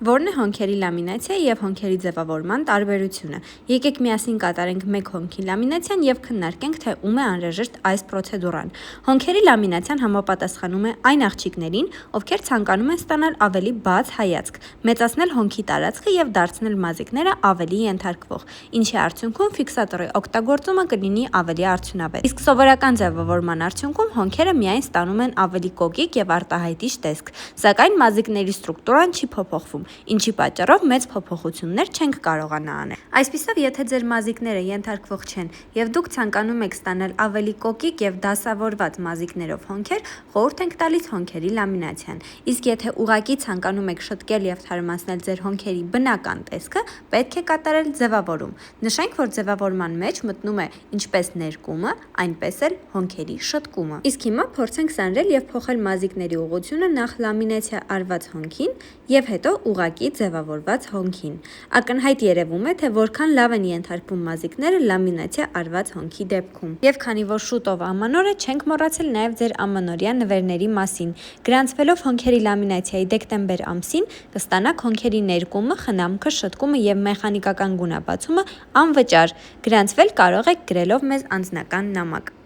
Որն է հոնքերի լամինացիա և հոնքերի ձևավորման տարբերությունը։ Եկեք միասին կատարենք մեկ հոնքի լամինացիան և քննարկենք, թե ում է անհրաժեշտ այս պրոցեդուրան։ Հոնքերի լամինացիան համապատասխանում է այն աղջիկներին, ովքեր ցանկանում են ստանալ ավելի բաց հայացք, մեծացնել հոնքի տարածքը և դարձնել մազիկները ավելի ենթարկվող, ինչի արդյունքում ֆիքսատորի օգտագործումը կլինի ավելի արդյունավետ։ Իսկ սովորական ձևավորման արդյունքում հոնքերը միայն ստանում են ավելի կոկիկ և արտահայտիչ տեսք, սակայն մազիկների ստրուկտուրան չի փոփոխվում, ինչի պատճառով մեծ փոփոխություններ չենք կարողանա անել։ Այսպիսով, եթե ձեր մազիկները ենթարկվող չեն և դուք ցանկանում եք ստանալ ավելի կոկիկ և դասավորված մազիկներով հոնքեր, խորհուրդ ենք տալիս հոնքերի լամինացիան։ Իսկ եթե ուղղակի ցանկանում եք շտկել և թարմացնել ձեր հոնքերի բնական տեսքը, պետք է կատարել ձևավորում։ Նշենք, որ ձևավորման մեջ մտնում է ինչպես ներկումը, այնպես էլ հոնքերի շտկումը։ Իսկ հիմա փորձենք սանրել և փոխել մազիկների ուղղությունը նախ լամինացիա արված հոնքին և հետո ուղղակի ձևավորված հոնքին։ Ակնհայտ երևում է, թե որքան լավ են ենթարկվում մազիկները լամինացիա արված հոնքի դեպքում։ Եվ քանի որ շուտով ամանոր է, չենք մոռացել նաև ձեր ամանորյա նվերների մասին։ Գրանցվելով հոնքերի լամինացիայի դեկտեմբեր ամսին, կստանաք հոնքերի ներկումը, խնամքը, շտկումը և մեխանիկական գունաբացումը անվճար։ Գրանցվել կարող եք գրելով մեզ անձնական նամակ։